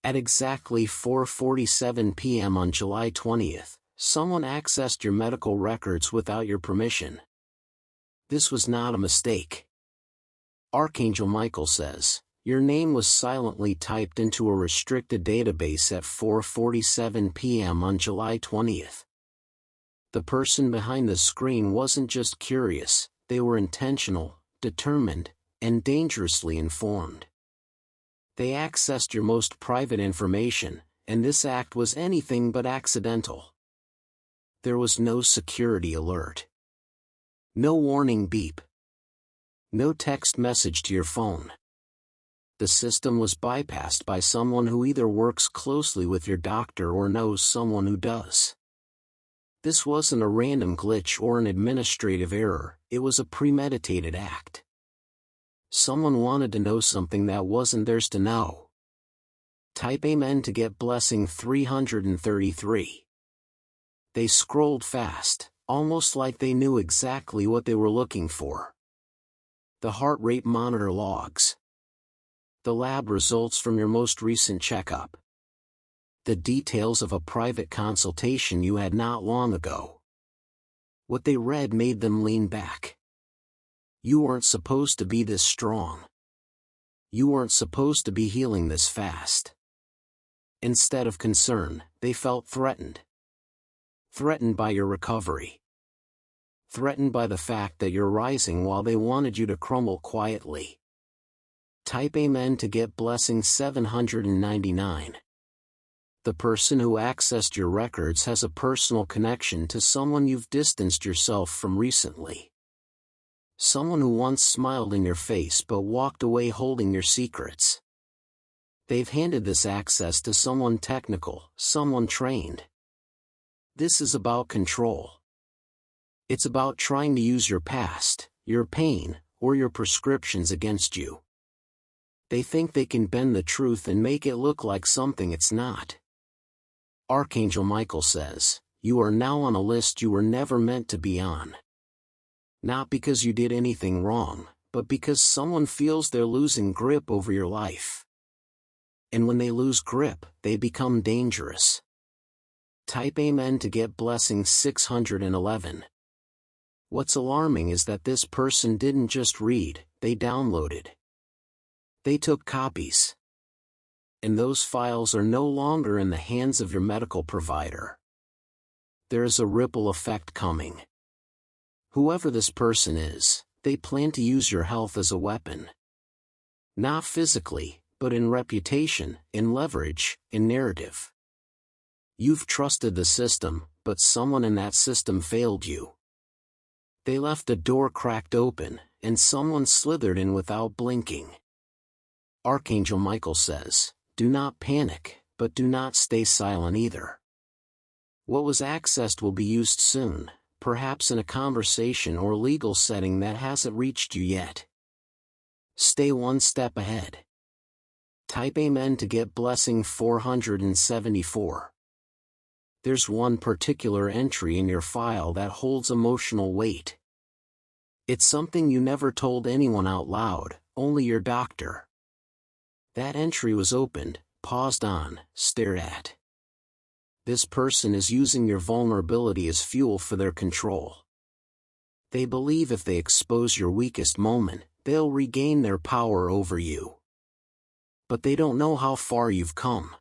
At exactly 4:47 p.m. on July 20th, someone accessed your medical records without your permission. This was not a mistake. Archangel Michael says, your name was silently typed into a restricted database at 4:47 p.m. on July 20th. The person behind the screen wasn't just curious, they were intentional, determined, and dangerously informed. They accessed your most private information, and this act was anything but accidental. There was no security alert. No warning beep. No text message to your phone. The system was bypassed by someone who either works closely with your doctor or knows someone who does. This wasn't a random glitch or an administrative error, it was a premeditated act. Someone wanted to know something that wasn't theirs to know. Type Amen to get blessing 333. They scrolled fast, almost like they knew exactly what they were looking for. The heart rate monitor logs. The lab results from your most recent checkup. The details of a private consultation you had not long ago. What they read made them lean back. You weren't supposed to be this strong. You weren't supposed to be healing this fast. Instead of concern, they felt threatened. Threatened by your recovery. Threatened by the fact that you're rising while they wanted you to crumble quietly. Type Amen to get blessing 799. The person who accessed your records has a personal connection to someone you've distanced yourself from recently. Someone who once smiled in your face but walked away holding your secrets. They've handed this access to someone technical, someone trained. This is about control. It's about trying to use your past, your pain, or your prescriptions against you. They think they can bend the truth and make it look like something it's not. Archangel Michael says, you are now on a list you were never meant to be on. Not because you did anything wrong, but because someone feels they're losing grip over your life. And when they lose grip, they become dangerous. Type Amen to get blessing 611. What's alarming is that this person didn't just read, they downloaded. They took copies. And those files are no longer in the hands of your medical provider. There is a ripple effect coming. Whoever this person is, they plan to use your health as a weapon. Not physically, but in reputation, in leverage, in narrative. You've trusted the system, but someone in that system failed you. They left a door cracked open, and someone slithered in without blinking. Archangel Michael says, do not panic, but do not stay silent either. What was accessed will be used soon, perhaps in a conversation or legal setting that hasn't reached you yet. Stay one step ahead. Type Amen to get blessing 474. There's one particular entry in your file that holds emotional weight. It's something you never told anyone out loud, only your doctor. That entry was opened, paused on, stared at. This person is using your vulnerability as fuel for their control. They believe if they expose your weakest moment, they'll regain their power over you. But they don't know how far you've come.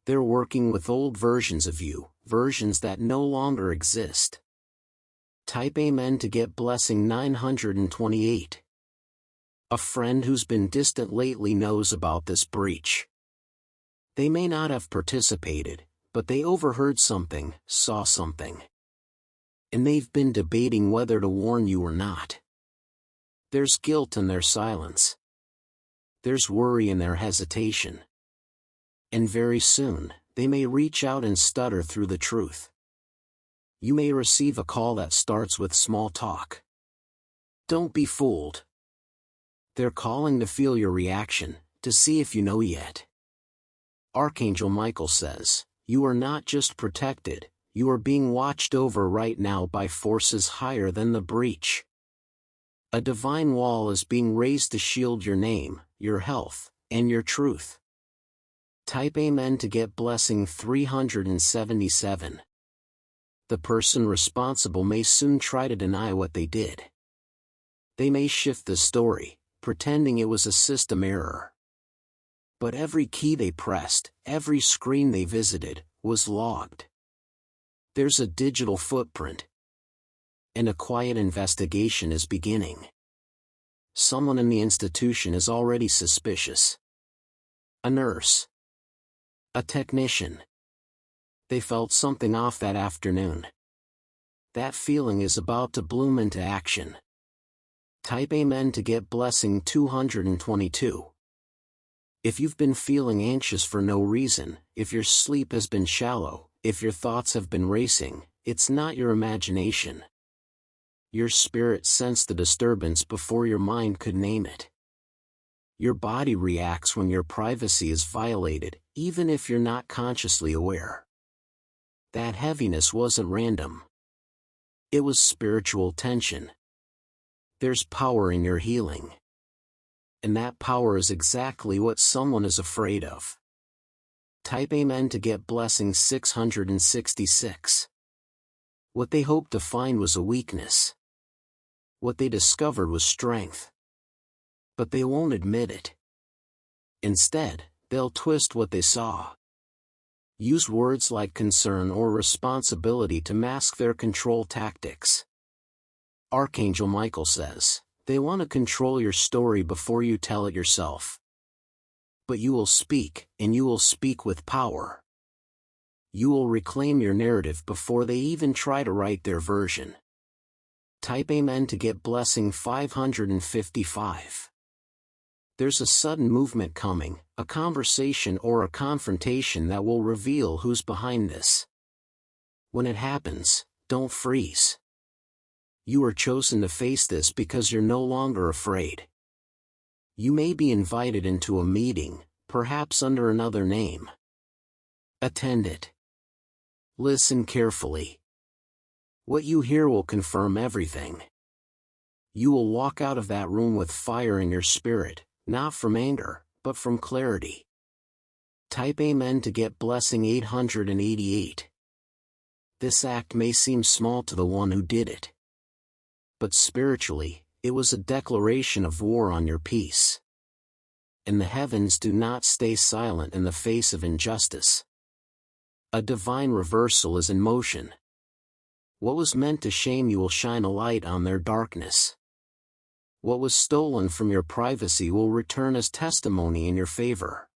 They're working with old versions of you, versions that no longer exist. Type Amen to get blessing 928. A friend who's been distant lately knows about this breach. They may not have participated, but they overheard something, saw something. And they've been debating whether to warn you or not. There's guilt in their silence. There's worry in their hesitation. And very soon, they may reach out and stutter through the truth. You may receive a call that starts with small talk. Don't be fooled. They're calling to feel your reaction, to see if you know yet. Archangel Michael says, you are not just protected, you are being watched over right now by forces higher than the breach. A divine wall is being raised to shield your name, your health, and your truth. Type Amen to get blessing 377. The person responsible may soon try to deny what they did. They may shift the story, pretending it was a system error. But every key they pressed, every screen they visited, was logged. There's a digital footprint. And a quiet investigation is beginning. Someone in the institution is already suspicious. A nurse. A technician. They felt something off that afternoon. That feeling is about to bloom into action. Type Amen to get blessing 222. If you've been feeling anxious for no reason, if your sleep has been shallow, if your thoughts have been racing, it's not your imagination. Your spirit sensed the disturbance before your mind could name it. Your body reacts when your privacy is violated, even if you're not consciously aware. That heaviness wasn't random. It was spiritual tension. There's power in your healing. And that power is exactly what someone is afraid of. Type Amen to get blessing 666. What they hoped to find was a weakness. What they discovered was strength. But they won't admit it. Instead, they'll twist what they saw. Use words like concern or responsibility to mask their control tactics. Archangel Michael says, they want to control your story before you tell it yourself. But you will speak, and you will speak with power. You will reclaim your narrative before they even try to write their version. Type Amen to get blessing 555. There's a sudden movement coming, a conversation or a confrontation that will reveal who's behind this. When it happens, don't freeze. You are chosen to face this because you're no longer afraid. You may be invited into a meeting, perhaps under another name. Attend it. Listen carefully. What you hear will confirm everything. You will walk out of that room with fire in your spirit, not from anger, but from clarity. Type Amen to get blessing 888. This act may seem small to the one who did it. But spiritually, it was a declaration of war on your peace. And the heavens do not stay silent in the face of injustice. A divine reversal is in motion. What was meant to shame you will shine a light on their darkness. What was stolen from your privacy will return as testimony in your favor.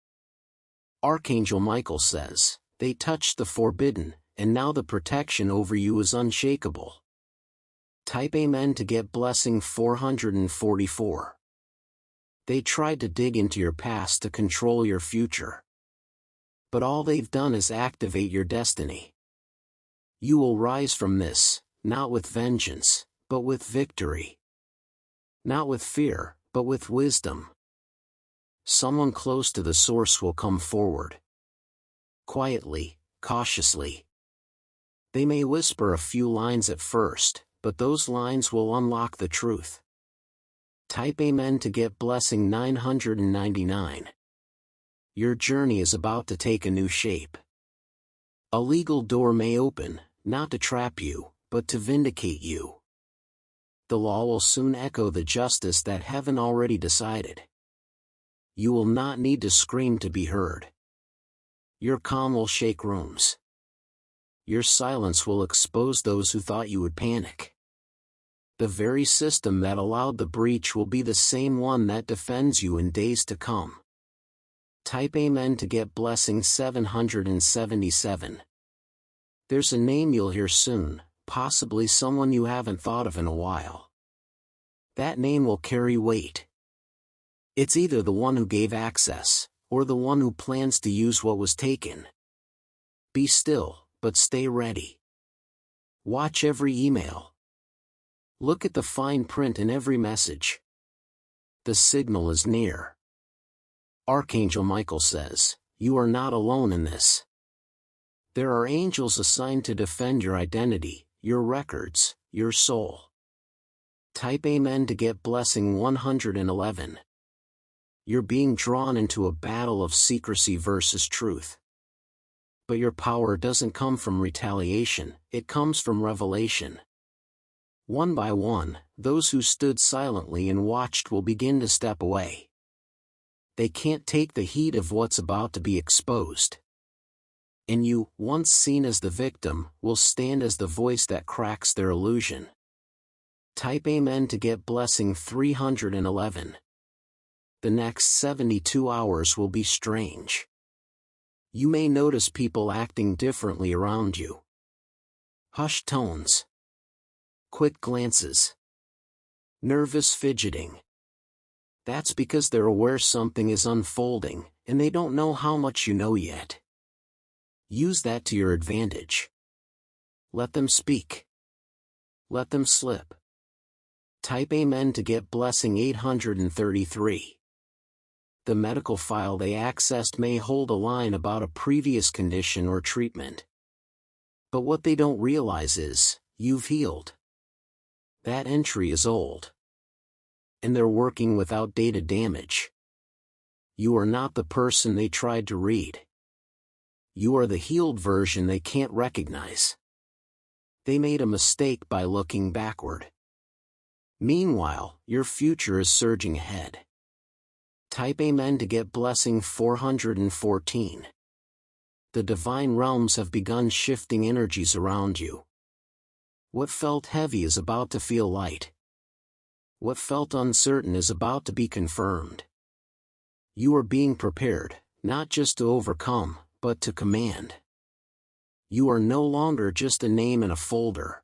Archangel Michael says, they touched the forbidden, and now the protection over you is unshakable. Type Amen to get blessing 444. They tried to dig into your past to control your future. But all they've done is activate your destiny. You will rise from this, not with vengeance, but with victory. Not with fear, but with wisdom. Someone close to the source will come forward. Quietly, cautiously. They may whisper a few lines at first, but those lines will unlock the truth. Type Amen to get blessing 999. Your journey is about to take a new shape. A legal door may open, not to trap you, but to vindicate you. The law will soon echo the justice that heaven already decided. You will not need to scream to be heard. Your calm will shake rooms. Your silence will expose those who thought you would panic. The very system that allowed the breach will be the same one that defends you in days to come. Type Amen to get blessing 777. There's a name you'll hear soon, possibly someone you haven't thought of in a while. That name will carry weight. It's either the one who gave access, or the one who plans to use what was taken. Be still, but stay ready. Watch every email. Look at the fine print in every message. The signal is near. Archangel Michael says, you are not alone in this. There are angels assigned to defend your identity, your records, your soul. Type Amen to get blessing 111. You're being drawn into a battle of secrecy versus truth. But your power doesn't come from retaliation, it comes from revelation. One by one, those who stood silently and watched will begin to step away. They can't take the heat of what's about to be exposed. And you, once seen as the victim, will stand as the voice that cracks their illusion. Type Amen to get blessing 311. The next 72 hours will be strange. You may notice people acting differently around you. Hushed tones. Quick glances. Nervous fidgeting. That's because they're aware something is unfolding, and they don't know how much you know yet. Use that to your advantage. Let them speak. Let them slip. Type Amen to get blessing 833. The medical file they accessed may hold a line about a previous condition or treatment. But what they don't realize is, you've healed. That entry is old. And they're working with outdated damage. You are not the person they tried to read. You are the healed version they can't recognize. They made a mistake by looking backward. Meanwhile, your future is surging ahead. Type Amen to get blessing 414. The divine realms have begun shifting energies around you. What felt heavy is about to feel light. What felt uncertain is about to be confirmed. You are being prepared, not just to overcome, but to command. You are no longer just a name in a folder.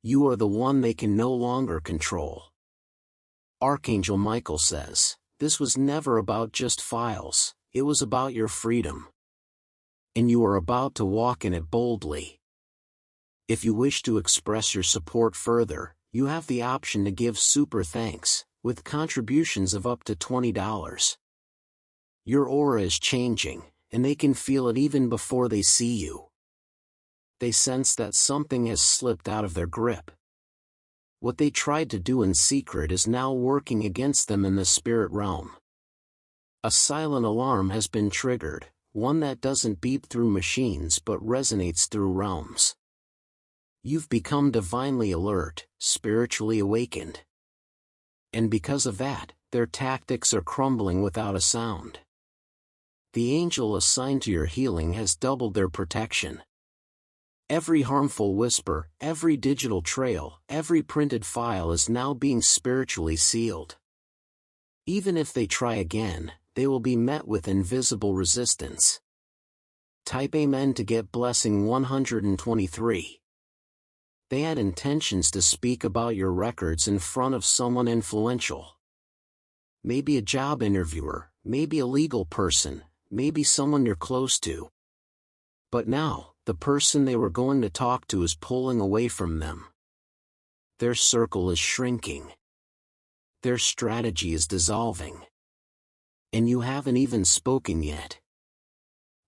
You are the one they can no longer control. Archangel Michael says, this was never about just files, it was about your freedom. And you are about to walk in it boldly. If you wish to express your support further, you have the option to give super thanks, with contributions of up to $20. Your aura is changing, and they can feel it even before they see you. They sense that something has slipped out of their grip. What they tried to do in secret is now working against them in the spirit realm. A silent alarm has been triggered, one that doesn't beep through machines but resonates through realms. You've become divinely alert, spiritually awakened. And because of that, their tactics are crumbling without a sound. The angel assigned to your healing has doubled their protection. Every harmful whisper, every digital trail, every printed file is now being spiritually sealed. Even if they try again, they will be met with invisible resistance. Type Amen to get blessing 123. They had intentions to speak about your records in front of someone influential. Maybe a job interviewer, maybe a legal person, maybe someone you're close to. But now, the person they were going to talk to is pulling away from them. Their circle is shrinking. Their strategy is dissolving. And you haven't even spoken yet.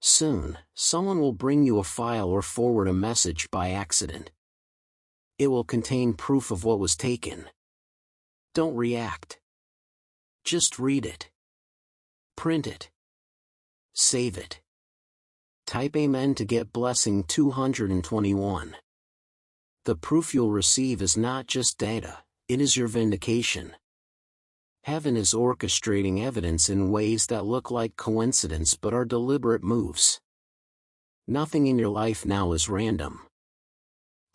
Soon, someone will bring you a file or forward a message by accident. It will contain proof of what was taken. Don't react. Just read it. Print it. Save it. Type Amen to get blessing 221. The proof you'll receive is not just data, it is your vindication. Heaven is orchestrating evidence in ways that look like coincidence but are deliberate moves. Nothing in your life now is random.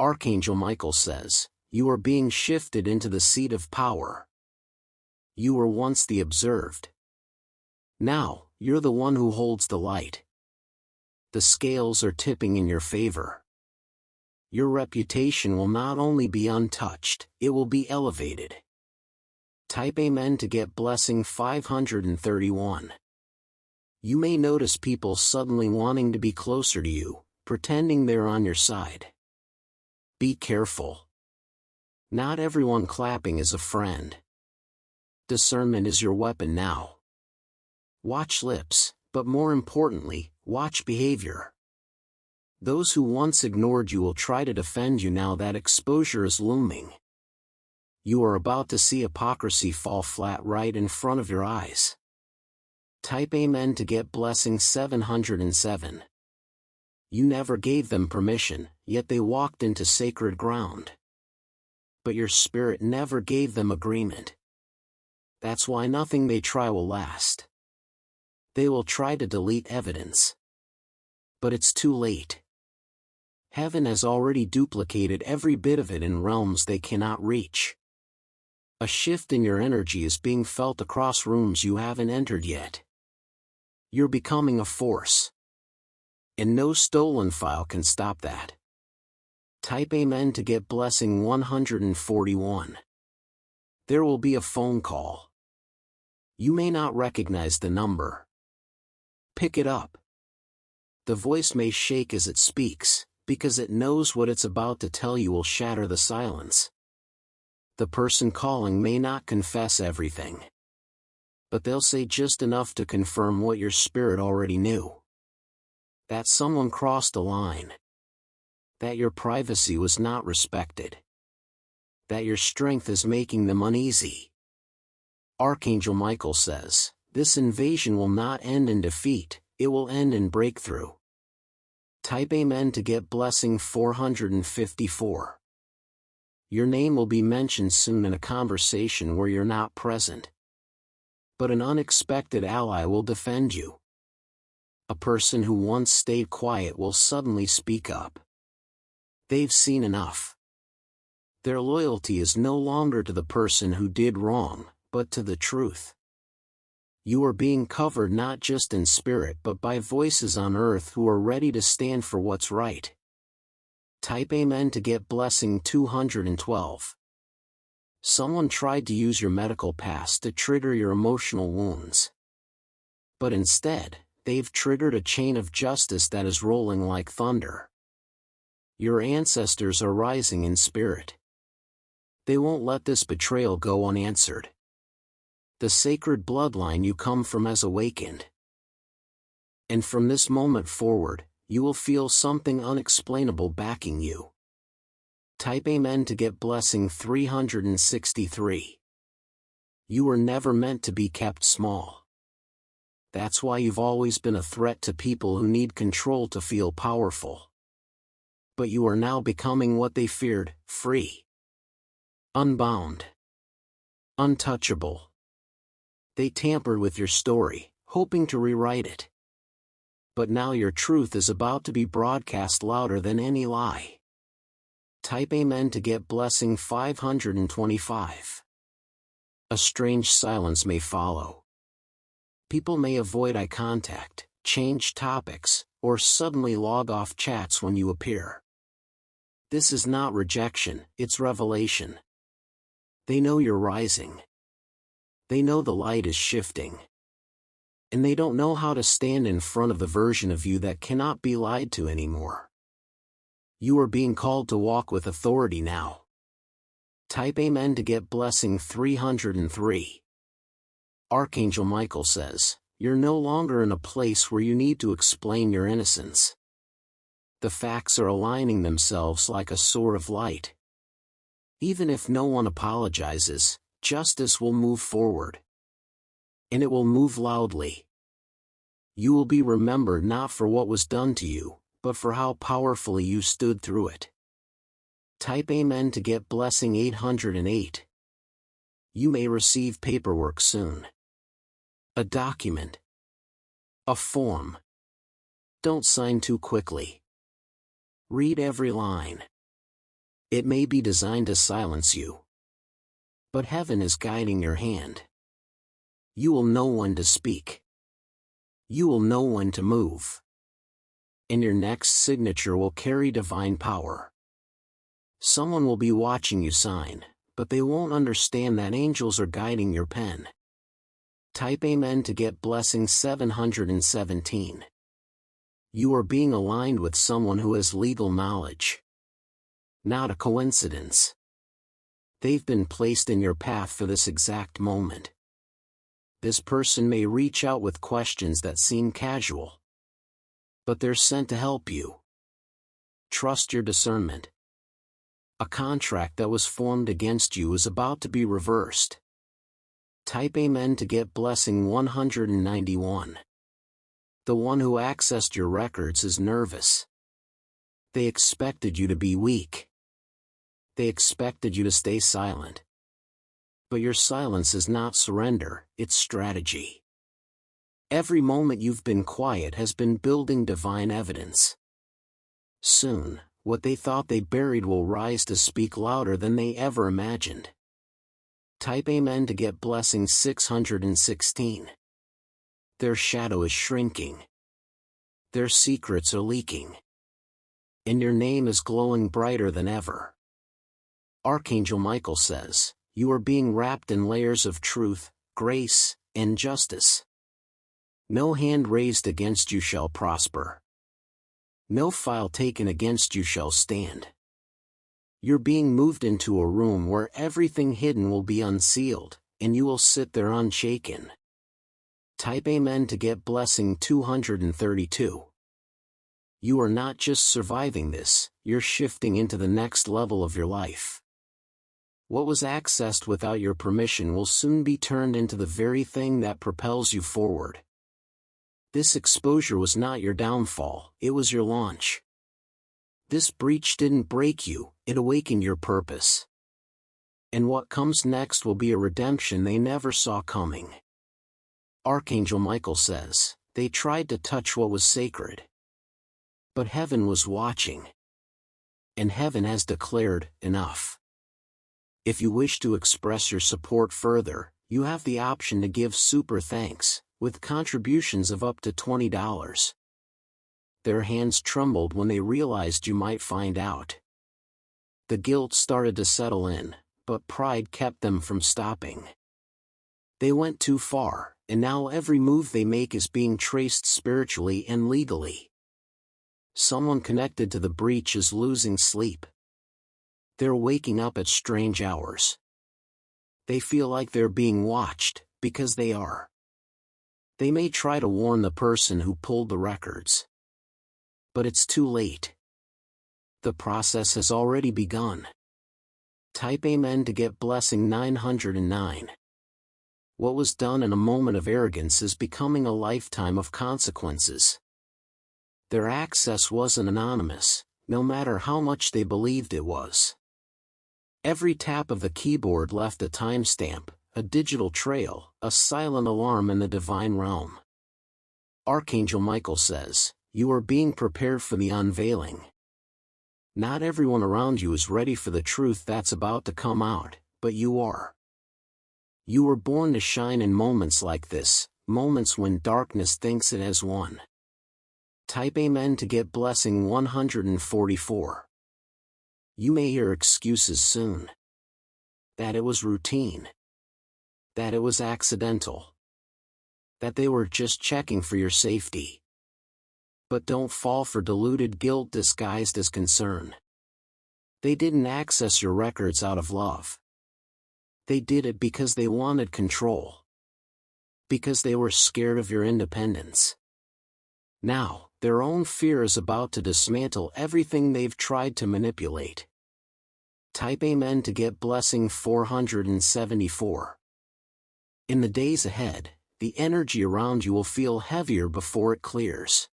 Archangel Michael says, you are being shifted into the seat of power. You were once the observed. Now, you're the one who holds the light. The scales are tipping in your favor. Your reputation will not only be untouched, it will be elevated. Type Amen to get blessing 531. You may notice people suddenly wanting to be closer to you, pretending they're on your side. Be careful. Not everyone clapping is a friend. Discernment is your weapon now. Watch lips, but more importantly, watch behavior. Those who once ignored you will try to defend you now that exposure is looming. You are about to see hypocrisy fall flat right in front of your eyes. Type Amen to get blessing 707. You never gave them permission, yet they walked into sacred ground. But your spirit never gave them agreement. That's why nothing they try will last. They will try to delete evidence. But it's too late. Heaven has already duplicated every bit of it in realms they cannot reach. A shift in your energy is being felt across rooms you haven't entered yet. You're becoming a force. And no stolen file can stop that. Type Amen to get blessing 141. There will be a phone call. You may not recognize the number. Pick it up. The voice may shake as it speaks, because it knows what it's about to tell you will shatter the silence. The person calling may not confess everything. But they'll say just enough to confirm what your spirit already knew. That someone crossed a line. That your privacy was not respected. That your strength is making them uneasy. Archangel Michael says, this invasion will not end in defeat, it will end in breakthrough. Type Amen to get blessing 454. Your name will be mentioned soon in a conversation where you're not present. But an unexpected ally will defend you. A person who once stayed quiet will suddenly speak up. They've seen enough. Their loyalty is no longer to the person who did wrong, but to the truth. You are being covered not just in spirit but by voices on earth who are ready to stand for what's right. Type Amen to get blessing 212. Someone tried to use your medical past to trigger your emotional wounds. But instead, they've triggered a chain of justice that is rolling like thunder. Your ancestors are rising in spirit. They won't let this betrayal go unanswered. The sacred bloodline you come from has awakened. And from this moment forward, you will feel something unexplainable backing you. Type Amen to get blessing 363. You were never meant to be kept small. That's why you've always been a threat to people who need control to feel powerful. But you are now becoming what they feared, free. Unbound. Untouchable. They tampered with your story, hoping to rewrite it. But now your truth is about to be broadcast louder than any lie. Type Amen to get blessing 525. A strange silence may follow. People may avoid eye contact, change topics, or suddenly log off chats when you appear. This is not rejection, it's revelation. They know you're rising. They know the light is shifting. And they don't know how to stand in front of the version of you that cannot be lied to anymore. You are being called to walk with authority now. Type Amen to get blessing 303. Archangel Michael says, you're no longer in a place where you need to explain your innocence. The facts are aligning themselves like a sword of light. Even if no one apologizes, justice will move forward. And it will move loudly. You will be remembered not for what was done to you, but for how powerfully you stood through it. Type Amen to get blessing 808. You may receive paperwork soon. A document. A form. Don't sign too quickly. Read every line. It may be designed to silence you. But heaven is guiding your hand. You will know when to speak. You will know when to move. And your next signature will carry divine power. Someone will be watching you sign, but they won't understand that angels are guiding your pen. Type Amen to get blessing 717. You are being aligned with someone who has legal knowledge. Not a coincidence. They've been placed in your path for this exact moment. This person may reach out with questions that seem casual. But they're sent to help you. Trust your discernment. A contract that was formed against you is about to be reversed. Type Amen to get blessing 191. The one who accessed your records is nervous. They expected you to be weak. They expected you to stay silent. But your silence is not surrender, it's strategy. Every moment you've been quiet has been building divine evidence. Soon, what they thought they buried will rise to speak louder than they ever imagined. Type Amen to get blessing 616. Their shadow is shrinking. Their secrets are leaking. And your name is glowing brighter than ever. Archangel Michael says, you are being wrapped in layers of truth, grace, and justice. No hand raised against you shall prosper. No file taken against you shall stand. You're being moved into a room where everything hidden will be unsealed, and you will sit there unshaken. Type Amen to get blessing 232. You are not just surviving this, you're shifting into the next level of your life. What was accessed without your permission will soon be turned into the very thing that propels you forward. This exposure was not your downfall, it was your launch. This breach didn't break you, it awakened your purpose. And what comes next will be a redemption they never saw coming. Archangel Michael says, they tried to touch what was sacred. But heaven was watching. And heaven has declared, enough. If you wish to express your support further, you have the option to give super thanks, with contributions of up to $20. Their hands trembled when they realized you might find out. The guilt started to settle in, but pride kept them from stopping. They went too far, and now every move they make is being traced spiritually and legally. Someone connected to the breach is losing sleep. They're waking up at strange hours. They feel like they're being watched, because they are. They may try to warn the person who pulled the records. But it's too late. The process has already begun. Type Amen to get blessing 909. What was done in a moment of arrogance is becoming a lifetime of consequences. Their access wasn't anonymous, no matter how much they believed it was. Every tap of the keyboard left a timestamp, a digital trail, a silent alarm in the divine realm. Archangel Michael says, you are being prepared for the unveiling. Not everyone around you is ready for the truth that's about to come out, but you are. You were born to shine in moments like this, moments when darkness thinks it has won. Type Amen to get blessing 144. You may hear excuses soon. That it was routine. That it was accidental. That they were just checking for your safety. But don't fall for deluded guilt disguised as concern. They didn't access your records out of love. They did it because they wanted control. Because they were scared of your independence. Now, their own fear is about to dismantle everything they've tried to manipulate. Type Amen to get blessing 474. In the days ahead, the energy around you will feel heavier before it clears.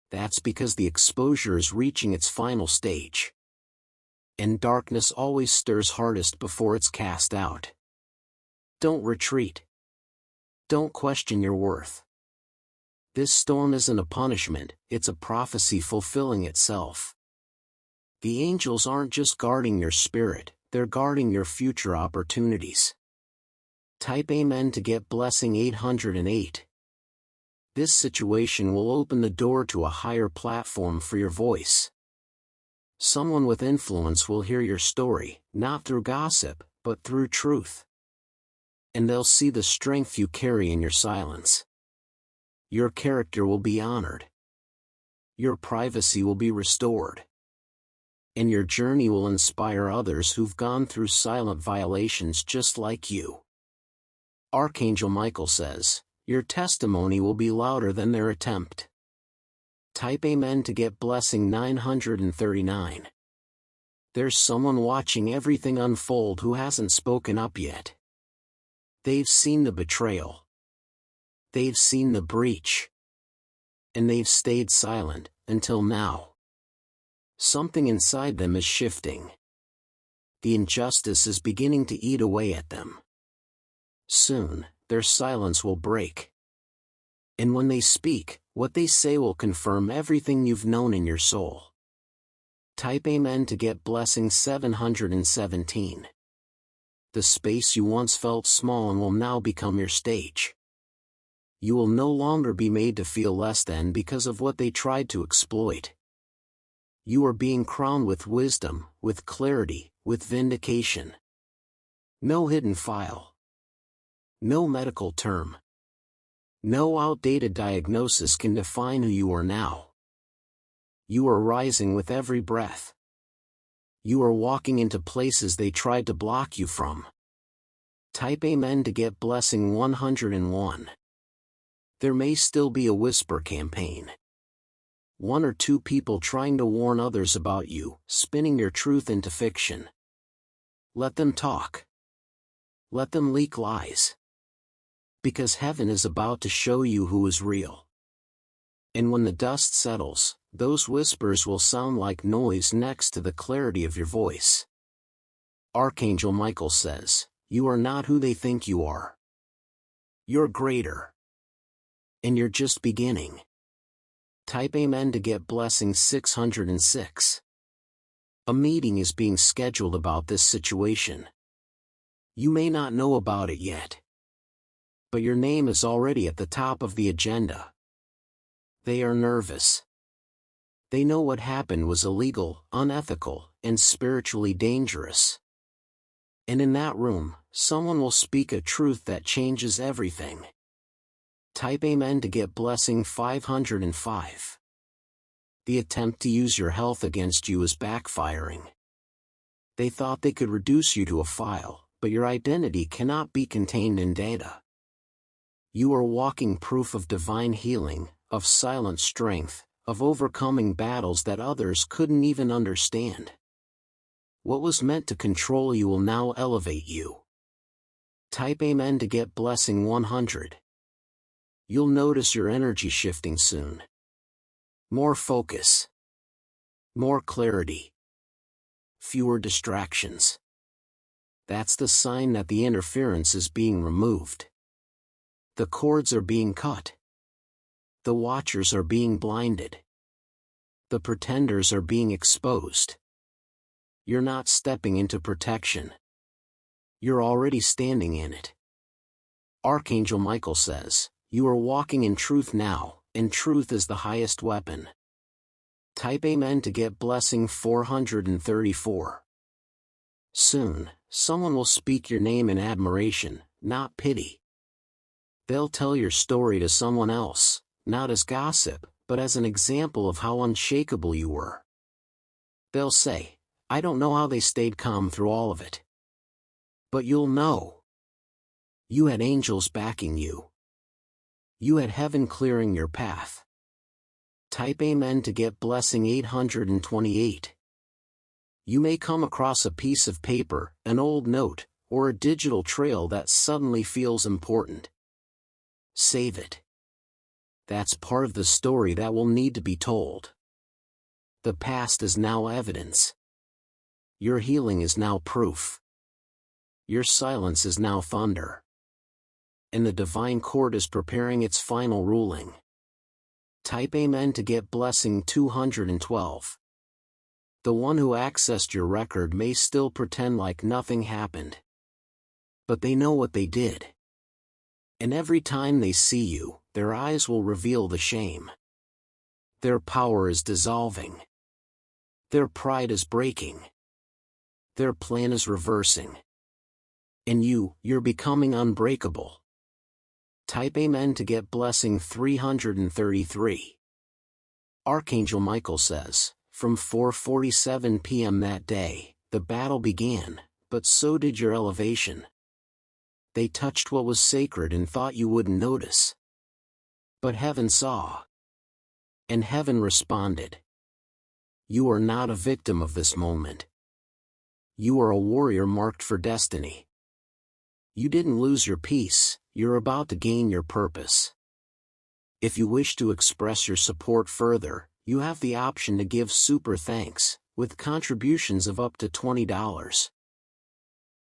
That's because the exposure is reaching its final stage. And darkness always stirs hardest before it's cast out. Don't retreat. Don't question your worth. This storm isn't a punishment, it's a prophecy fulfilling itself. The angels aren't just guarding your spirit, they're guarding your future opportunities. Type Amen to get blessing 808. This situation will open the door to a higher platform for your voice. Someone with influence will hear your story, not through gossip, but through truth. And they'll see the strength you carry in your silence. Your character will be honored. Your privacy will be restored. And your journey will inspire others who've gone through silent violations just like you. Archangel Michael says, your testimony will be louder than their attempt. Type Amen to get blessing 939. There's someone watching everything unfold who hasn't spoken up yet. They've seen the betrayal. They've seen the breach. And they've stayed silent, until now. Something inside them is shifting. The injustice is beginning to eat away at them. Soon, their silence will break. And when they speak, what they say will confirm everything you've known in your soul. Type Amen to get blessing 717. The space you once felt small and will now become your stage. You will no longer be made to feel less than because of what they tried to exploit. You are being crowned with wisdom, with clarity, with vindication. No hidden file. No medical term. No outdated diagnosis can define who you are now. You are rising with every breath. You are walking into places they tried to block you from. Type Amen to get blessing 101. There may still be a whisper campaign. One or two people trying to warn others about you, spinning your truth into fiction. Let them talk. Let them leak lies. Because heaven is about to show you who is real. And when the dust settles, those whispers will sound like noise next to the clarity of your voice. Archangel Michael says, "You are not who they think you are. You're greater. And you're just beginning." Type Amen to get blessing 606. A meeting is being scheduled about this situation. You may not know about it yet. But your name is already at the top of the agenda. They are nervous. They know what happened was illegal, unethical, and spiritually dangerous. And in that room, someone will speak a truth that changes everything. Type Amen to get blessing 505. The attempt to use your health against you is backfiring. They thought they could reduce you to a file, but your identity cannot be contained in data. You are walking proof of divine healing, of silent strength, of overcoming battles that others couldn't even understand. What was meant to control you will now elevate you. Type Amen to get blessing 100. You'll notice your energy shifting soon. More focus. More clarity. Fewer distractions. That's the sign that the interference is being removed. The cords are being cut. The watchers are being blinded. The pretenders are being exposed. You're not stepping into protection. You're already standing in it. Archangel Michael says, "You are walking in truth now, and truth is the highest weapon." Type Amen to get blessing 434. Soon, someone will speak your name in admiration, not pity. They'll tell your story to someone else, not as gossip, but as an example of how unshakable you were. They'll say, "I don't know how they stayed calm through all of it." But you'll know. You had angels backing you. You had heaven clearing your path. Type Amen to get blessing 828. You may come across a piece of paper, an old note, or a digital trail that suddenly feels important. Save it. That's part of the story that will need to be told. The past is now evidence. Your healing is now proof. Your silence is now thunder. And the divine court is preparing its final ruling. Type Amen to get blessing 212. The one who accessed your record may still pretend like nothing happened. But they know what they did. And every time they see you, their eyes will reveal the shame. Their power is dissolving. Their pride is breaking. Their plan is reversing. And you're becoming unbreakable. Type Amen to get blessing 333. Archangel Michael says, from 4:47 p.m. that day, the battle began, but so did your elevation. They touched what was sacred and thought you wouldn't notice. But heaven saw. And heaven responded. You are not a victim of this moment. You are a warrior marked for destiny. You didn't lose your peace, you're about to gain your purpose. If you wish to express your support further, you have the option to give super thanks, with contributions of up to $20.